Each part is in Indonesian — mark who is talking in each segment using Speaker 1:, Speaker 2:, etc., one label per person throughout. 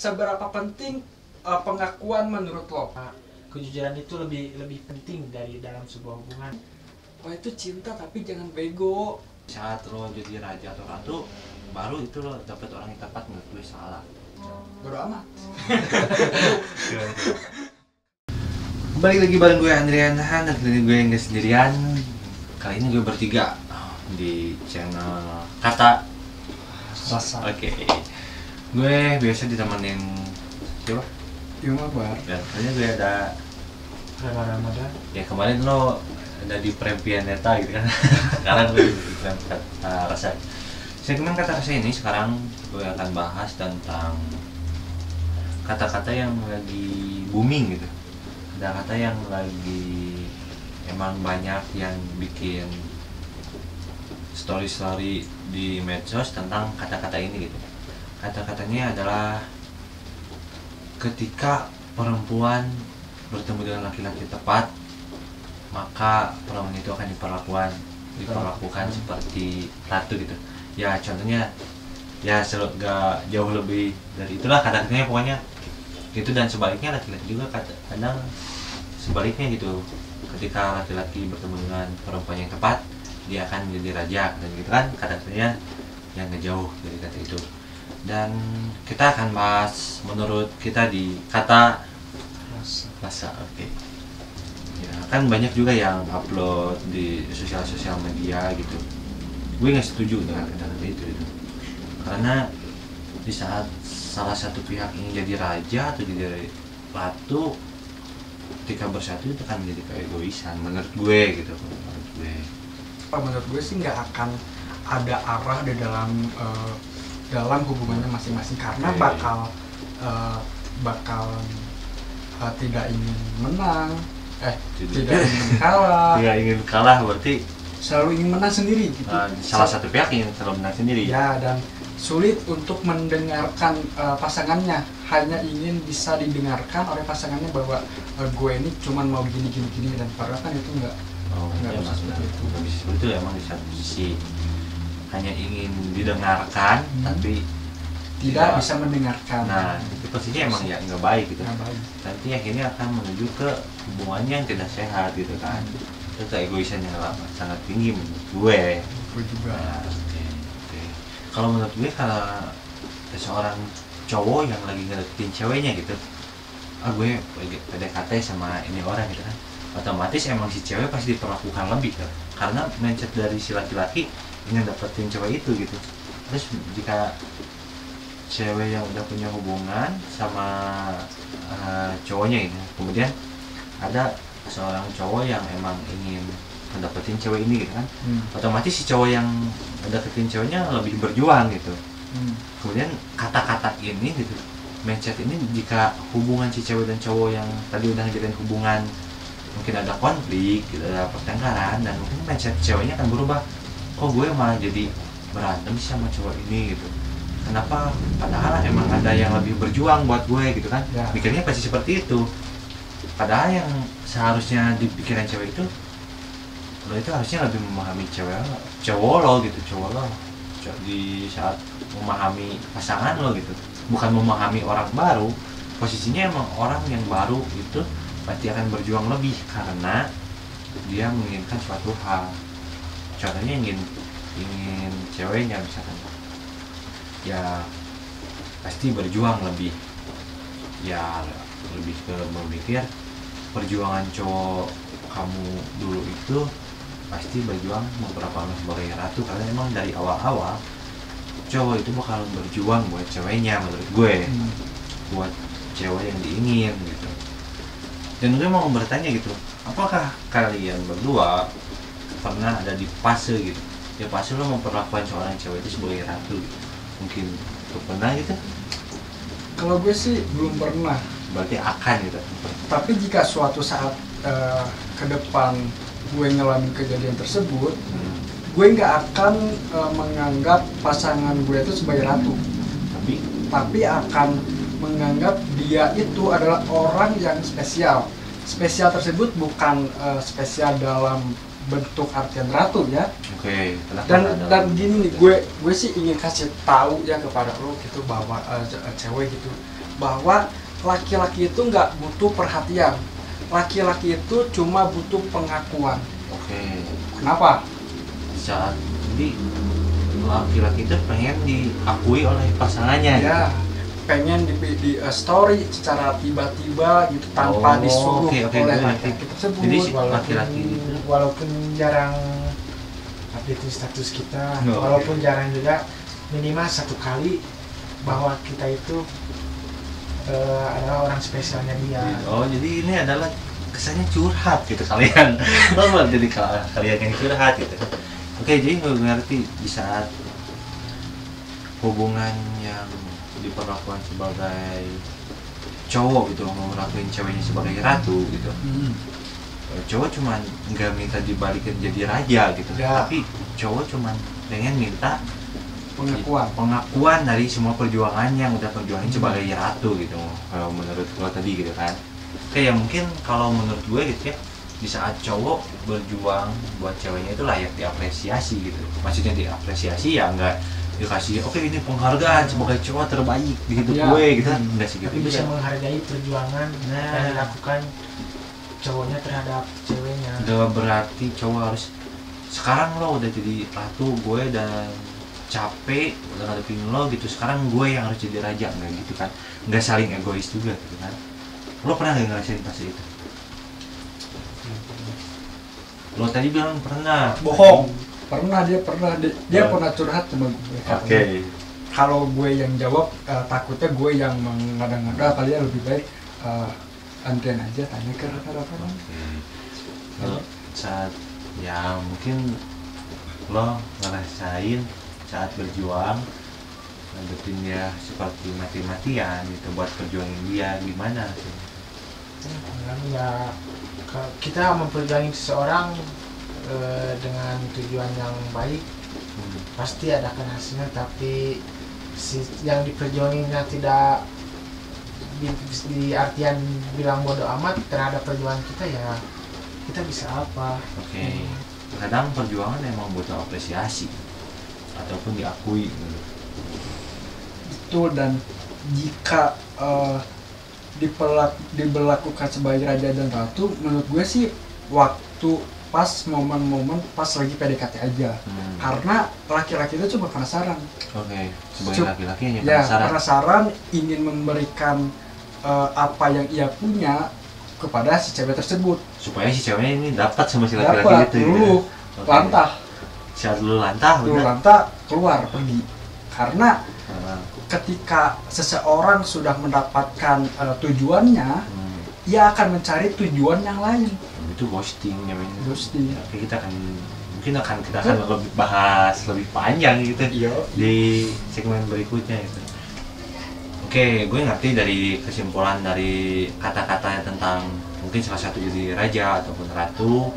Speaker 1: seberapa penting pengakuan menurut lo?
Speaker 2: Kejujuran itu lebih penting dari dalam sebuah hubungan.
Speaker 1: Wah itu cinta tapi jangan bego.
Speaker 3: Saat lo jadi raja atau ratu, baru itu lo dapet orang yang tepat. Menurut gue salah.
Speaker 1: Bodo amat.
Speaker 3: Balik lagi bareng gue Andrian Han, dan kali ini gue nggak sendirian. Kali ini gue bertiga di channel Kata
Speaker 1: Rasa.
Speaker 3: Oke. Gue biasa ditemenin siapa?
Speaker 1: Yuma Bar.
Speaker 3: Dan kali ini gue ada
Speaker 2: Ramadan.
Speaker 3: ya kemarin lo ada di Prempian Neta gitu kan. Sekarang gue di Kata Rasa. Segmen Kata Rasa ini sekarang gue akan bahas tentang kata-kata yang lagi booming gitu. Ada kata yang lagi emang banyak yang bikin story-story di medsos tentang kata-kata ini gitu. Kata-katanya adalah ketika perempuan bertemu dengan laki-laki tepat, maka perempuan itu akan diperlakukan seperti ratu gitu. Ya contohnya ya gak jauh lebih dari itulah kata-katanya pokoknya gitu. Dan sebaliknya laki-laki juga kadang sebaliknya gitu, ketika laki-laki bertemu dengan perempuan yang tepat dia akan menjadi raja dan gitu kan kata-katanya yang ngejauh dari kata itu. Dan kita akan bahas menurut kita di Kata Rasa. Oke. Ya kan banyak juga yang upload di sosial media gitu. Gue nggak setuju dengan kata-kata itu gitu. Karena di saat salah satu pihak ingin jadi raja atau jadi ratu, ketika bersatu itu kan menjadi keegoisan menurut gue gitu.
Speaker 1: Menurut gue sih nggak akan ada arah di dalam hubungannya masing-masing karena bakal tidak ingin menang, tidak ingin kalah.
Speaker 3: Tidak ingin kalah berarti
Speaker 1: Selalu ingin menang sendiri gitu.
Speaker 3: salah satu pihak ingin selalu menang sendiri.
Speaker 1: Ya, dan sulit untuk mendengarkan pasangannya, hanya ingin bisa didengarkan oleh pasangannya bahwa gue ini cuman mau gini dan padahal kan itu enggak bisa seperti itu.
Speaker 3: Nggak bisa seperti itu emang di satu sisi hanya ingin didengarkan tapi
Speaker 1: tidak bisa mendengarkan.
Speaker 3: Nah itu pastinya emang ya nggak baik gitu.
Speaker 1: Nggak baik.
Speaker 3: Nanti akhirnya akan menuju ke hubungannya yang tidak sehat gitu kan. Itu keegoisan yang sangat tinggi menurut gue.
Speaker 1: Gue juga.
Speaker 3: Nah, oke. Kalau menurut gue kalau seorang cowok yang lagi ngedeketin ceweknya gitu, gue PDKT sama ini orang gitu kan, otomatis emang si cewek pasti diperlakukan lebih kan, karena mindset dari si laki-laki ingin dapetin cewek itu gitu. Terus jika cewek yang udah punya hubungan sama cowoknya ini, kemudian ada seorang cowok yang emang ingin mendapetin cewek ini gitu kan, otomatis si cowok yang deketin ceweknya lebih berjuang gitu. Kemudian kata-kata ini gitu, mindset ini, jika hubungan si cewek dan cowok yang tadi udah ngejalin hubungan mungkin ada konflik gitu, ada pertengkaran, dan mungkin mindset ceweknya akan berubah. Kok gue malah jadi berantem sama cowok ini gitu, kenapa, padahal emang ada yang lebih berjuang buat gue gitu kan ya. Mikirnya pasti seperti itu. Padahal yang seharusnya dipikirin cewek itu, lo itu harusnya lebih memahami cowok lo gitu, di saat memahami pasangan lo gitu, bukan memahami orang baru. Posisinya emang orang yang baru itu pasti akan berjuang lebih karena dia menginginkan suatu hal. Contohnya ingin ceweknya misalkan, ya pasti berjuang lebih, ya lebih ke memikir perjuangan cowok kamu dulu itu pasti berjuang memperlakukan sebagai ratu, karena emang dari awal-awal cowok itu bakal berjuang buat ceweknya menurut gue, buat cewek yang diingin gitu. Dan gue mau bertanya gitu, apakah kalian berdua pernah ada di fase gitu, ya fase lo memperlakukan seorang cewek itu sebagai ratu gitu? Mungkin lo pernah gitu?
Speaker 1: Kalau gue sih belum pernah.
Speaker 3: Berarti akan gitu.
Speaker 1: Tapi jika suatu saat ke depan gue ngalamin kejadian tersebut, gue nggak akan menganggap pasangan gue itu sebagai ratu, tapi akan menganggap dia itu adalah orang yang spesial. Spesial tersebut bukan spesial dalam bentuk artian ratu ya.
Speaker 3: Oke.
Speaker 1: Dan gini nih, gue sih ingin kasih tahu ya kepada lo gitu bahwa cewek gitu, bahwa laki-laki itu nggak butuh perhatian. Laki-laki itu cuma butuh pengakuan.
Speaker 3: Oke.
Speaker 1: Kenapa?
Speaker 3: Saat jadi laki-laki itu pengen diakui oleh pasangannya gitu.
Speaker 1: Ya, pengen di story secara tiba-tiba gitu tanpa disuruh
Speaker 3: oke,
Speaker 1: oleh
Speaker 3: gue ngerti.
Speaker 1: laki-laki tersebut.
Speaker 3: Jadi laki-laki
Speaker 2: walaupun jarang update status kita,
Speaker 3: Oh,
Speaker 2: walaupun jarang juga, minimal 1 kali bahwa kita itu adalah orang spesialnya dia.
Speaker 3: Oh, jadi ini adalah kesannya curhat gitu kalian. Lo jadi kalian yang curhat gitu. Oke, jadi gue ngerti di saat hubungan yang diperlakukan sebagai cowok gitu, mau ngelakuin ceweknya sebagai ratu gitu. Cowok cuman nggak minta dibalikin jadi raja gitu,
Speaker 1: Ya.
Speaker 3: tapi cowok cuman pengen minta
Speaker 1: Pengakuan.
Speaker 3: dari semua perjuangan yang udah perjuangin sebagai ratu gitu, kalau menurut gue tadi gitu kan. Oke, ya mungkin kalau menurut gue gitu ya, di saat cowok berjuang buat ceweknya itu layak diapresiasi gitu. Maksudnya diapresiasi ya nggak dikasih oke ini penghargaan sebagai cowok terbaik di hidup
Speaker 1: Ya.
Speaker 3: gue gitu kan, enggak sih gitu.
Speaker 2: Tapi bisa menghargai perjuangan yang dilakukan cowoknya terhadap ceweknya.
Speaker 3: Udah berarti cowok harus sekarang lo udah jadi ratu gue dan capek udah ngadepin lo gitu, sekarang gue yang harus jadi raja, nggak gitu kan, nggak saling egois juga gitu kan. Lo pernah nggak ngerasain fase itu? Lo tadi bilang pernah.
Speaker 1: Bohong. Dia pernah
Speaker 3: Oh.
Speaker 1: pernah curhat sama gue.
Speaker 3: Oke.
Speaker 1: Kalau gue yang jawab, takutnya gue yang mengada-ngada, kalian lebih baik antrian aja tanya ke rekan-rekan.
Speaker 3: Lo saat ya mungkin lo ngerasain saat berjuang ngadepin dia seperti mati-matian gitu buat perjuangin dia, gimana sih?
Speaker 2: Ya, kita memperjuangin seseorang dengan tujuan yang baik pasti ada kan hasilnya, tapi yang diperjuanginnya tidak di artian bilang bodoh amat terhadap perjuangan kita, ya kita bisa apa?
Speaker 3: Oke. Kadang perjuangan emang butuh apresiasi ataupun diakui gitu.
Speaker 1: Betul, dan jika diberlakukan sebagai raja dan ratu, menurut gue sih waktu pas momen-momen pas lagi PDKT aja. Karena laki-laki itu cuma penasaran.
Speaker 3: Oke. Sebagai laki-laki hanya
Speaker 1: Ya,
Speaker 3: penasaran.
Speaker 1: penasaran ingin memberikan apa yang ia punya kepada si cewek tersebut.
Speaker 3: Supaya si ceweknya ini dapat sama si laki-laki
Speaker 1: Dapat
Speaker 3: itu
Speaker 1: dulu
Speaker 3: Oke.
Speaker 1: lantah,
Speaker 3: Saat lu lantah
Speaker 1: dulu
Speaker 3: udah.
Speaker 1: lantah keluar pergi. Karena
Speaker 3: Ah,
Speaker 1: ketika seseorang sudah mendapatkan tujuannya, ia akan mencari tujuan yang lain.
Speaker 3: itu ghosting namanya.
Speaker 1: Ghosting.
Speaker 3: Tapi kita akan lebih bahas lebih panjang gitu
Speaker 1: Iya.
Speaker 3: di segmen berikutnya itu. Oke, gue ngerti dari kesimpulan dari kata-katanya tentang mungkin salah satu jadi raja ataupun ratu.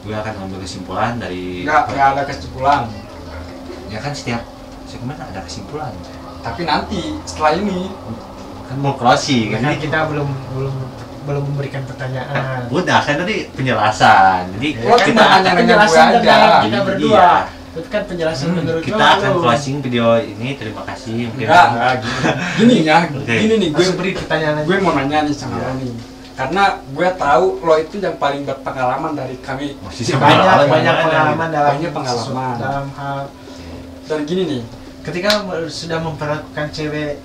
Speaker 3: Gue akan ngambil kesimpulan dari
Speaker 1: Nggak ada kesimpulan.
Speaker 3: ya kan setiap segmen ada kesimpulan.
Speaker 1: Tapi nanti setelah ini
Speaker 3: Kan mau closing
Speaker 2: Karena
Speaker 3: kan
Speaker 2: kita belum memberikan pertanyaan.
Speaker 3: udah kan tadi penjelasan. Jadi
Speaker 1: Lo
Speaker 3: kita
Speaker 1: cuma nanya dengan gue
Speaker 2: penjelasan
Speaker 1: aja.
Speaker 2: tentang kita berdua.
Speaker 3: Iya.
Speaker 2: Itu kan penjelasan menurut
Speaker 3: kita
Speaker 2: lo,
Speaker 3: akan
Speaker 2: lo.
Speaker 3: closing video ini. Terima kasih. Mungkin
Speaker 1: Enggak gini ya.
Speaker 3: Oke.
Speaker 1: Gini nih,
Speaker 2: Langsung beri pertanyaan aja.
Speaker 1: gue mau nanya nih sama
Speaker 3: Iya.
Speaker 1: lo nih. Karena gue tahu lo itu yang paling berpengalaman dari kami.
Speaker 3: Masih
Speaker 2: banyak pengalaman dalam
Speaker 1: Banyak pengalaman.
Speaker 2: dalam hal
Speaker 1: Dan gini nih,
Speaker 2: ketika sudah memperlakukan cewek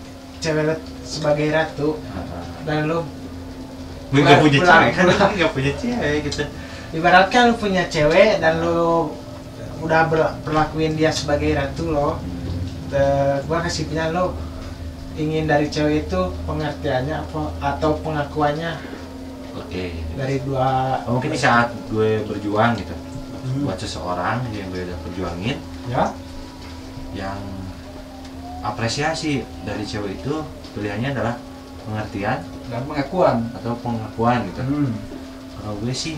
Speaker 2: sebagai ratu dan lo
Speaker 3: gue nggak punya
Speaker 2: Pulang.
Speaker 3: cewek kan, gue nggak punya cewek gitu.
Speaker 2: ibaratkan lo punya cewek dan lo udah perlakuin dia sebagai ratu lo, gua kasih pilihan lo ingin dari cewek itu pengertiannya apa atau pengakuannya
Speaker 3: Oke.
Speaker 2: dari dua.
Speaker 3: Mungkin di saat gue berjuang gitu buat seseorang yang gue udah perjuangin,
Speaker 1: ya,
Speaker 3: yang apresiasi dari cewek itu pilihannya adalah pengertian
Speaker 1: dan pengakuan.
Speaker 3: atau pengakuan gitu.
Speaker 1: Hmm.
Speaker 3: Kalau gue sih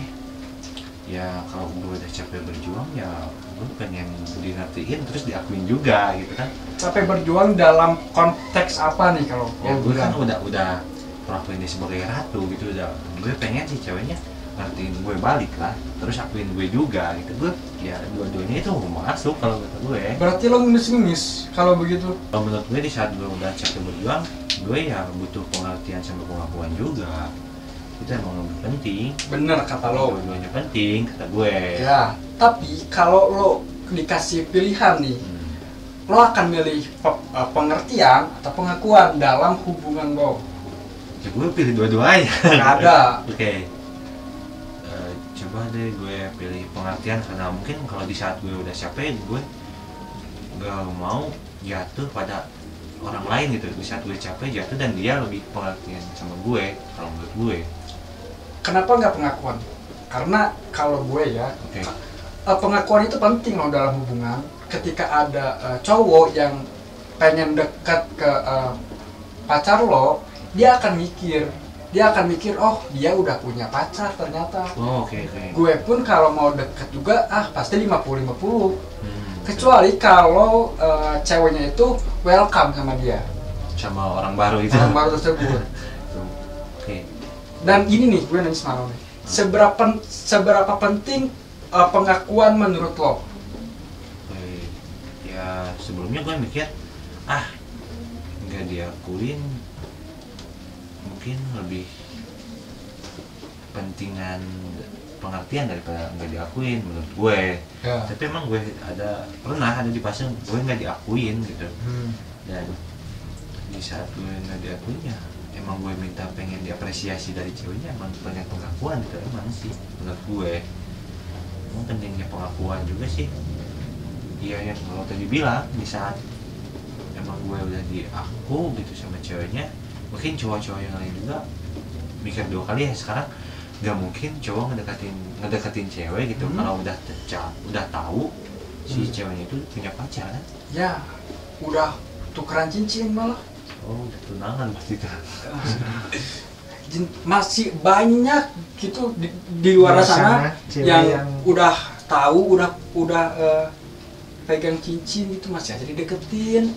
Speaker 3: ya kalau gue udah capek berjuang ya gue pengen dingertiin terus diakuin juga gitu kan.
Speaker 1: Sampai berjuang dalam konteks apa nih kalau
Speaker 3: Ya
Speaker 1: lo
Speaker 3: gue kan
Speaker 1: bilang?
Speaker 3: udah perlakuin dia sebagai ratu gitu, udah gue pengen sih ceweknya ngertiin gue balik lah, terus akuin gue juga gitu. Gue ya dua-duanya itu masuk kalau kata gue.
Speaker 1: Berarti lo ngemis-ngemis kalau begitu.
Speaker 3: Kalau menurut gue di saat gue udah capek berjuang, gue ya butuh pengertian sama pengakuan juga. Itu emang lebih penting.
Speaker 1: Bener kata lo.
Speaker 3: Dua-duanya penting kata gue.
Speaker 1: Ya, tapi kalau lo dikasih pilihan nih, lo akan milih pengertian atau pengakuan dalam hubungan lo?
Speaker 3: Ya gue pilih dua-duanya.
Speaker 1: Nggak ada.
Speaker 3: Oke. Coba deh gue pilih pengertian karena mungkin kalau di saat gue udah capek, gue gak mau jatuh pada orang lain gitu. Di saat gue capek jatuh dan dia lebih pengertian sama gue kalau menurut gue.
Speaker 1: Kenapa nggak pengakuan? Karena kalau gue ya, pengakuan itu penting loh dalam hubungan. Ketika ada cowok yang pengen dekat ke pacar lo, dia akan mikir, oh dia udah punya pacar ternyata.
Speaker 3: Oh, oke.
Speaker 1: Gue pun kalau mau dekat juga, pasti 50-50. Kecuali kalau ceweknya itu welcome sama dia,
Speaker 3: sama orang baru itu.
Speaker 1: orang baru tersebut.
Speaker 3: Oke.
Speaker 1: Dan ini nih, gue nanya sama lo nih, seberapa penting pengakuan menurut lo?
Speaker 3: Ya sebelumnya gue mikir, nggak diakuin mungkin lebih pentingan pengertian daripada nggak diakuin menurut gue.
Speaker 1: Ya.
Speaker 3: Tapi emang gue pernah ada di fase gue nggak diakuin gitu. Dan di saat gue nggak diakuin ya emang gue pengen diapresiasi dari ceweknya, emang pengen pengakuan gitu emang sih menurut gue. Emang pentingnya pengakuan juga sih. Iya yang kalau tadi bilang, di saat emang gue udah diaku gitu sama ceweknya, mungkin cowok-cowok yang lain juga mikir dua kali ya. Sekarang nggak mungkin cowok ngedeketin cewek gitu kalau udah tahu si ceweknya itu punya pacar kan?
Speaker 1: Ya, udah tukeran cincin malah.
Speaker 3: Oh, udah tunangan pasti itu.
Speaker 1: Masih banyak gitu di luar sana yang udah tahu, udah pegang cincin itu masih aja dideketin.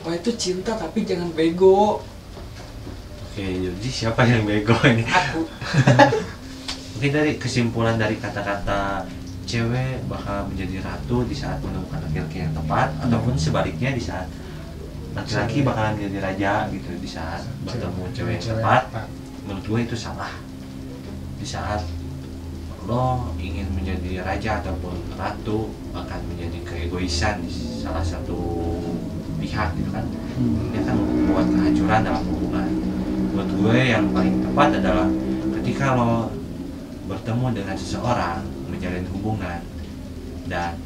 Speaker 1: Wah, itu cinta tapi jangan bego.
Speaker 3: Oke, jadi siapa yang bego ini?
Speaker 1: Aku.
Speaker 3: Mungkin dari kesimpulan dari kata-kata cewek bakal menjadi ratu di saat menemukan laki-laki yang tepat, ataupun sebaliknya di saat laki-laki bakalan menjadi raja gitu di saat bertemu cewek yang tepat. Menurut gue itu salah. Di saat lo ingin menjadi raja ataupun ratu, akan menjadi keegoisan di salah satu pihak gitu kan. Ini akan membuat kehancuran dalam hubungan. Menurut gue yang paling tepat adalah ketika lo bertemu dengan seseorang, menjalin hubungan, dan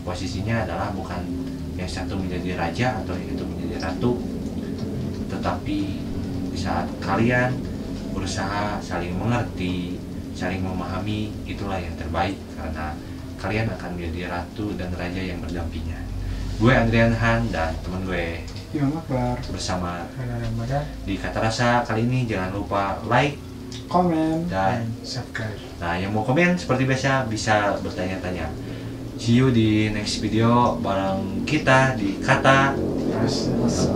Speaker 3: posisinya adalah bukan yang satu menjadi raja atau yang satu menjadi ratu, tetapi di saat kalian berusaha saling mengerti, saling memahami, itulah yang terbaik karena kalian akan menjadi ratu dan raja yang berdampingan. Gue Andrian Han dan teman gue
Speaker 1: Imam Akbar
Speaker 3: bersama
Speaker 2: Ramadan
Speaker 3: di Kata Rasa kali ini. Jangan lupa like,
Speaker 1: komen,
Speaker 3: dan
Speaker 2: subscribe.
Speaker 3: nah yang mau komen seperti biasa bisa bertanya-tanya. See you di next video bareng kita di Kata
Speaker 1: Rasa.